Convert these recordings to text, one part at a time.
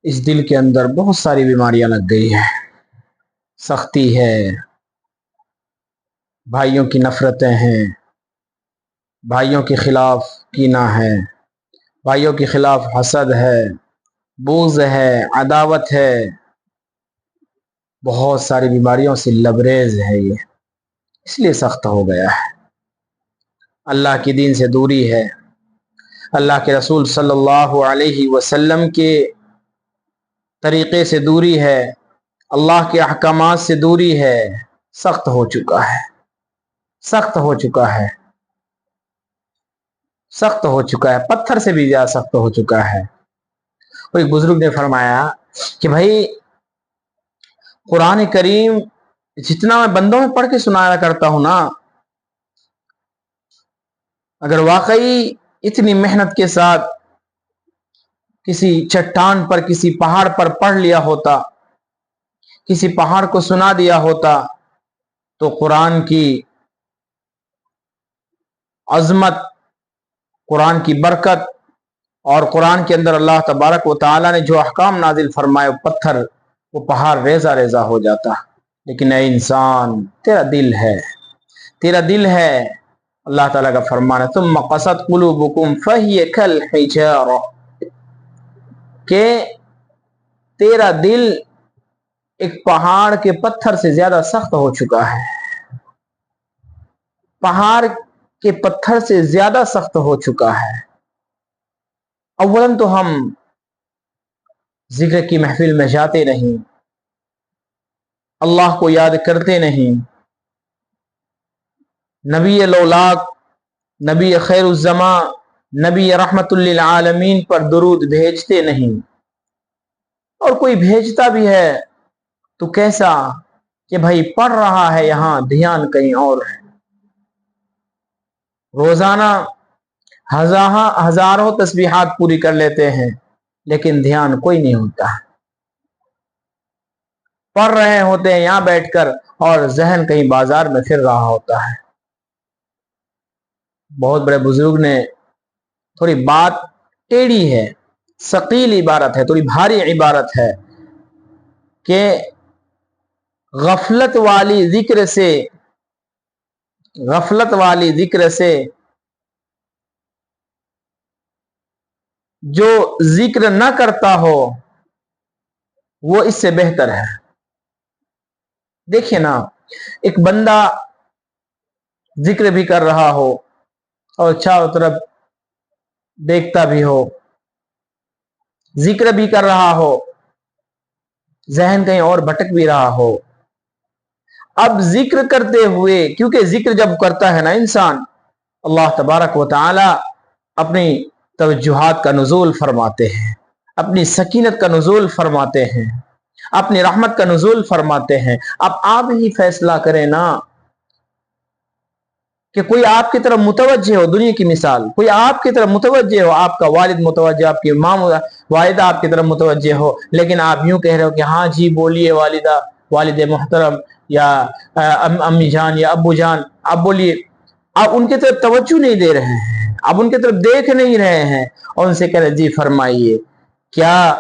اس دل کے اندر بہت ساری بیماریاں لگ گئی ہیں، سختی ہے، بھائیوں کی نفرتیں ہیں، بھائیوں کے خلاف کینہ ہے، بھائیوں کے خلاف حسد ہے، بغض ہے، عداوت ہے، بہت ساری بیماریوں سے لبریز ہے یہ، اس لیے سخت ہو گیا ہے۔ اللہ کے دین سے دوری ہے، اللہ کے رسول صلی اللہ علیہ وسلم کے طریقے سے دوری ہے، اللہ کے احکامات سے دوری ہے، سخت ہو چکا ہے، سخت ہو چکا ہے، سخت ہو چکا ہے، پتھر سے بھی زیادہ سخت ہو چکا ہے۔ کوئی بزرگ نے فرمایا کہ بھائی قرآن کریم جتنا میں بندوں میں پڑھ کے سنایا کرتا ہوں نا، اگر واقعی اتنی محنت کے ساتھ کسی چٹان پر، کسی پہاڑ پر پڑھ لیا ہوتا، کسی پہاڑ کو سنا دیا ہوتا، تو قرآن کی عظمت، قرآن کی برکت اور قرآن کے اندر اللہ تبارک و تعالی نے جو احکام نازل فرمائے، پتھر وہ پہاڑ ریزہ ریزہ ہو جاتا۔ لیکن اے انسان، تیرا دل ہے، تیرا دل ہے، اللہ تعالیٰ کا فرمان ہے ثم قست قلوبکم فہی کالحجارہ، کہ تیرا دل ایک پہاڑ کے پتھر سے زیادہ سخت ہو چکا ہے، پہاڑ کے پتھر سے زیادہ سخت ہو چکا ہے۔ اولاً تو ہم ذکر کی محفل میں جاتے نہیں، اللہ کو یاد کرتے نہیں، نبی لولاک، نبی خیر الزماں، نبی رحمت للعالمین پر درود بھیجتے نہیں، اور کوئی بھیجتا بھی ہے تو کیسا کہ بھائی پڑھ رہا ہے یہاں دھیان کہیں اور ہے، روزانہ ہزاروں تسبیحات پوری کر لیتے ہیں لیکن دھیان کوئی نہیں ہوتا، پڑھ رہے ہوتے ہیں یہاں بیٹھ کر اور ذہن کہیں بازار میں پھر رہا ہوتا ہے۔ بہت بڑے بزرگ نے تھوڑی بات ٹیڑھی ہے، ثقیل عبارت ہے، تھوڑی بھاری عبارت ہے کہ غفلت والی ذکر سے، غفلت والی ذکر سے جو ذکر نہ کرتا ہو وہ اس سے بہتر ہے۔ دیکھیے نا، ایک بندہ ذکر بھی کر رہا ہو اور چاروں طرف دیکھتا بھی ہو، ذکر بھی کر رہا ہو، ذہن کہیں اور بھٹک بھی رہا ہو، اب ذکر کرتے ہوئے، کیونکہ ذکر جب کرتا ہے نا انسان، اللہ تبارک و تعالی اپنی توجہات کا نزول فرماتے ہیں، اپنی سکینت کا نزول فرماتے ہیں، اپنی رحمت کا نزول فرماتے ہیں۔ اب آپ ہی فیصلہ کریں نا کہ کوئی آپ کی طرف متوجہ ہو، دنیا کی مثال، کوئی آپ کی طرف متوجہ ہو، آپ کا والد متوجہ، آپ کی ماں والدہ آپ کی طرف متوجہ ہو، لیکن آپ یوں کہہ رہے ہو کہ ہاں جی بولیے والدہ، والد محترم یا امی جان یا ابو جان، آپ بولیے، آپ ان کی طرف توجہ نہیں دے رہے ہیں، آپ ان کی طرف دیکھ نہیں رہے ہیں، اور ان سے کہہ رہے جی فرمائیے، کیا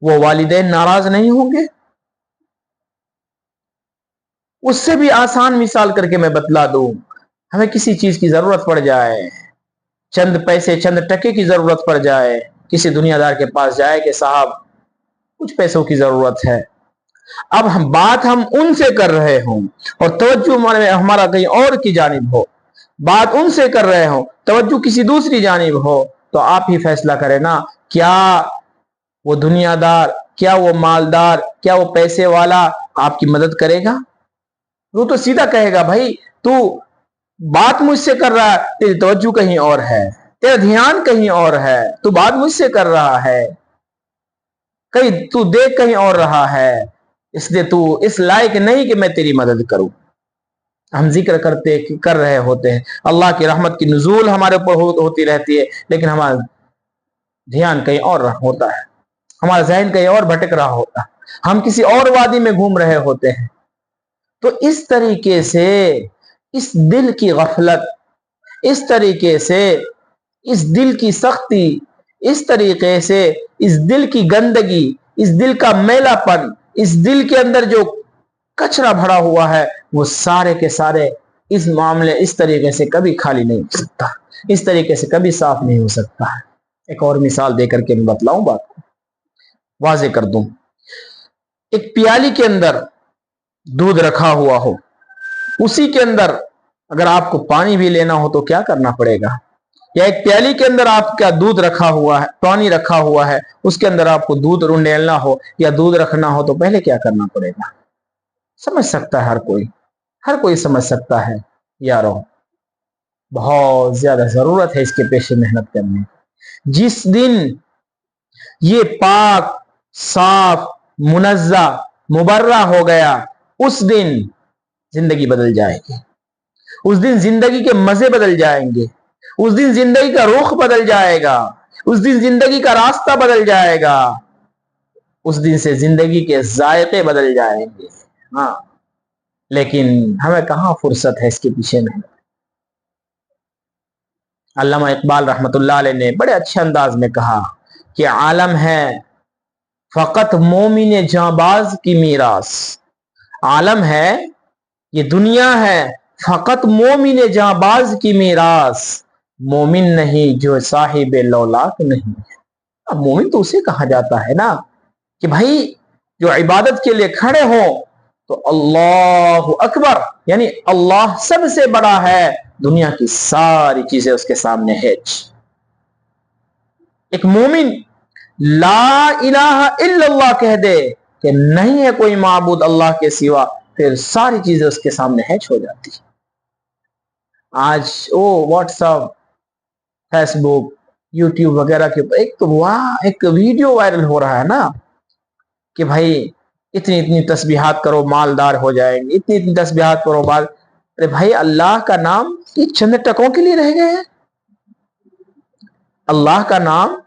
وہ والدین ناراض نہیں ہوں گے؟ اس سے بھی آسان مثال کر کے میں بتلا دوں، ہمیں کسی چیز کی ضرورت پڑ جائے، چند پیسے چند ٹکے کی ضرورت پڑ جائے، کسی دنیا دار کے پاس جائے کہ صاحب کچھ پیسوں کی ضرورت ہے، اب بات ہم ان سے کر رہے ہوں اور توجہ ہمارا کہیں اور کی جانب ہو، بات ان سے کر رہے ہوں، توجہ کسی دوسری جانب ہو، تو آپ ہی فیصلہ کریں نا، کیا وہ دنیا دار، کیا وہ مالدار، کیا وہ پیسے والا آپ کی مدد کرے گا؟ وہ تو سیدھا کہے گا بھائی تو بات مجھ سے کر رہا ہے، تیری توجہ کہیں اور ہے، تیرا دھیان کہیں اور ہے، تو بات مجھ سے کر رہا ہے، کہیں تو دیکھ کہیں اور رہا ہے، اس لیے تو اس لائق نہیں کہ میں تیری مدد کروں۔ ہم ذکر کر رہے ہوتے ہیں، اللہ کی رحمت کی نزول ہمارے اوپر ہوتی رہتی ہے، لیکن ہمارا دھیان کہیں اور ہوتا ہے، ہمارا ذہن کہیں اور بھٹک رہا ہوتا ہے، ہم کسی اور وادی میں گھوم رہے ہوتے ہیں۔ تو اس طریقے سے اس دل کی غفلت، اس طریقے سے اس دل کی سختی، اس طریقے سے اس دل کی گندگی، इस दिल का मैलापन, इस दिल के अंदर जो कचरा भरा हुआ है, वो सारे के सारे इस मामले इस तरीके से कभी खाली नहीं हो सकता, इस तरीके से कभी साफ नहीं हो सकता है। एक और मिसाल देकर के मैं बतलाऊं, बात को वाजे कर दूं। एक प्याली के अंदर दूध रखा हुआ हो, उसी के अंदर अगर आपको पानी भी लेना हो तो क्या करना पड़ेगा? या एक प्याली के अंदर आपका दूध रखा हुआ है, पानी रखा हुआ है, उसके अंदर आपको दूध रुंडेलना हो या दूध रखना हो तो पहले क्या करना पड़ेगा? समझ सकता है हर कोई समझ सकता है यारों। बहुत ज्यादा जरूरत है इसके पेशे मेहनत करने की। जिस दिन ये पाक साफ मुनज़्ज़ा मुबर्रा हो गया, उस दिन जिंदगी बदल जाएगी, उस दिन जिंदगी के मजे बदल जाएंगे, उस दिन जिंदगी का रुख बदल जाएगा, उस दिन जिंदगी का रास्ता बदल जाएगा, उस दिन से जिंदगी के जायके बदल जाएंगे। हाँ, लेकिन हमें कहां फुर्सत है इसके पीछे में। अल्लामा इकबाल रहमतुल्लाह अलैह ने बड़े अच्छे अंदाज में कहा कि आलम है फकत मोमिन जाबाज की मीरास, आलम है, ये दुनिया है, फकत मोमिन जाबाज की मीरास, मोमिन नहीं जो साहिब लौलाक नहीं। अब मोमिन तो उसे कहा जाता है ना कि भाई जो इबादत के लिए खड़े हो तो अल्लाह अकबर, यानी अल्लाह सबसे बड़ा है, दुनिया की सारी चीजें उसके सामने है। एक मोमिन ला इलाहा इल्लल्लाह कह दे कि नहीं है कोई माबूद अल्लाह के सिवा, फिर सारी चीजें उसके सामने हैच हो जाती। आज व्हाट्सएप, फेसबुक, यूट्यूब वगैरह के ऊपर एक वीडियो वायरल हो रहा है ना कि भाई इतनी इतनी तस्बीहात करो मालदार हो जाएंगे, इतनी इतनी तस्बीहात करो माल। अरे भाई, अल्लाह का नाम ये चंद टकों के लिए रह गए हैं? अल्लाह का नाम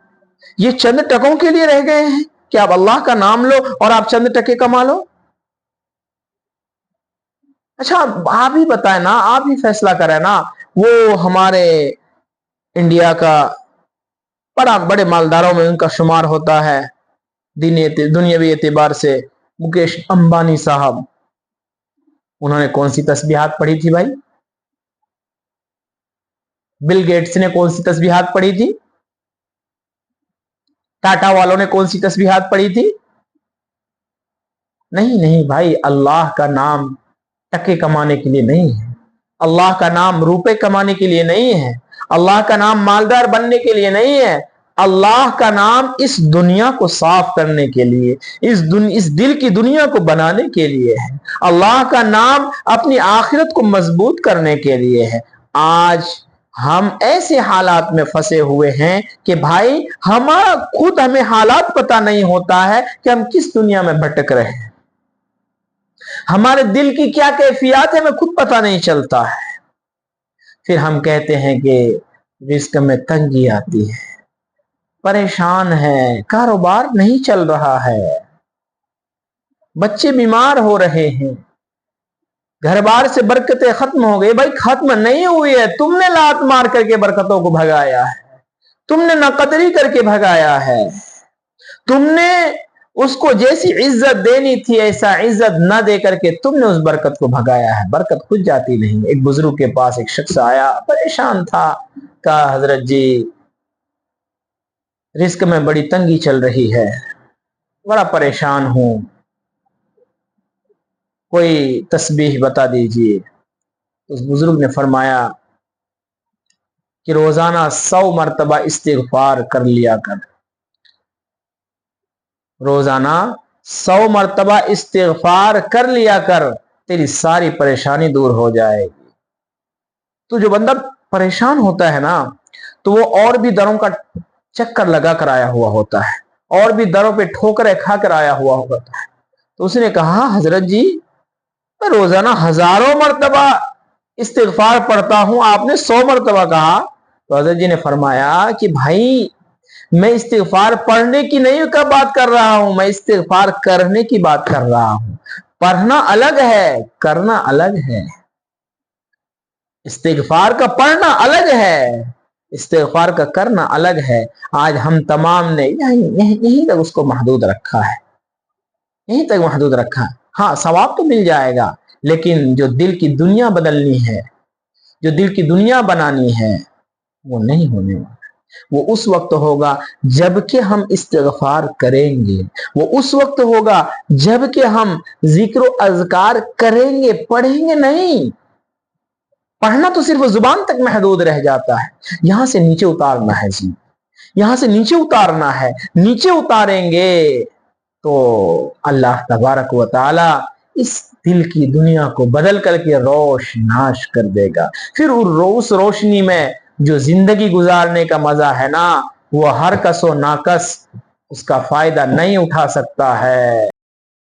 ये चंद टकों के लिए रह गए हैं कि आप अल्लाह का नाम लो और आप चंद टके कमा लो? अच्छा, आप ही बताएं ना, आप ही फैसला करें ना। वो हमारे इंडिया का बड़े मालदारों में उनका शुमार होता है दुनियावी एतबार से, मुकेश अंबानी साहब, उन्होंने कौन सी तस्बीहात पढ़ी थी भाई? बिल गेट्स ने कौन सी तस्बीहात पढ़ी थी? टाटा वालों ने कौन सी तस्बीहात पढ़ी थी? नहीं नहीं भाई, अल्लाह का नाम टके कमाने के लिए नहीं है, अल्लाह का नाम रुपए कमाने के लिए नहीं है, अल्लाह का नाम मालदार बनने के लिए नहीं है। अल्लाह का नाम इस दुनिया को साफ करने के लिए, इस दिल की दुनिया को बनाने के लिए है। अल्लाह का नाम अपनी आखिरत को मजबूत करने के लिए है। आज हम ऐसे हालात में फंसे हुए हैं कि भाई हमें हालात पता नहीं होता है कि हम किस दुनिया में भटक रहे हैं, हमारे दिल की क्या कैफियत है हमें खुद पता नहीं चलता है। फिर हम कहते हैं कि रिस्क में तंगी आती है, परेशान है, कारोबार नहीं चल रहा है, बच्चे बीमार हो रहे हैं, घर बार से बरकतें खत्म हो गई। भाई खत्म नहीं हुई है, तुमने लात मार करके बरकतों को भगाया है, तुमने नकदरी करके भगाया है, तुमने उसको जैसी इज्जत देनी थी ऐसा इज्जत न दे करके तुमने उस बरकत को भगाया है। बरकत खुद जाती नहीं। एक बुजुर्ग के पास एक शख्स आया, परेशान था, कहा हजरत जी रिस्क में बड़ी तंगी चल रही है, बड़ा परेशान हूं, कोई तस्बीह बता दीजिए। उस बुजुर्ग ने फरमाया कि रोजाना 100 मरतबा इस्तिगफार कर लिया कर, रोजाना 100 मरतबा इस्तिगफार कर लिया कर, तेरी सारी परेशानी दूर हो जाएगी। तो जो बंदा परेशान होता है ना, तो वो और भी दरों का चक्कर लगा कर आया हुआ होता है, और भी दरों पे ठोकरें खा कर आया हुआ होता है। तो उसने कहा हजरत जी मैं रोजाना हजारों मरतबा इस्तिगफार पढ़ता हूं, आपने 100 मरतबा कहा। तो हजरत जी ने फरमाया कि भाई मैं इस्तिगफार पढ़ने की नहीं का बात कर रहा हूं, मैं इस्तिगफार करने की बात कर रहा हूं। पढ़ना अलग है, करना अलग है। इस्तिगफार का पढ़ना अलग है, इस्तिगफार का करना अलग है। आज हम तमाम ने यही तक उसको महदूद रखा है। यहीं तक महदूद रखा है। हाँ, सवाब तो मिल जाएगा, लेकिन जो दिल की दुनिया बदलनी है, जो दिल की दुनिया बनानी है, वो नहीं होने वाला। वो उस वक्त होगा जबकि हम इस्तिग़फ़ार करेंगे, वो उस वक्त होगा जबकि हम जिक्र अज़कार करेंगे, पढ़ेंगे नहीं। पढ़ना तो सिर्फ जुबान तक महदूद रह जाता है, यहां से नीचे उतारना है जी, यहां से नीचे उतारना है। नीचे उतारेंगे तो अल्लाह तबारक व तआला इस दिल की दुनिया को बदल करके रोशनाश कर देगा। फिर उस रोशनी में जो जिंदगी गुजारने का मजा है ना, वो हर कस व नाकस उसका फायदा नहीं उठा सकता है।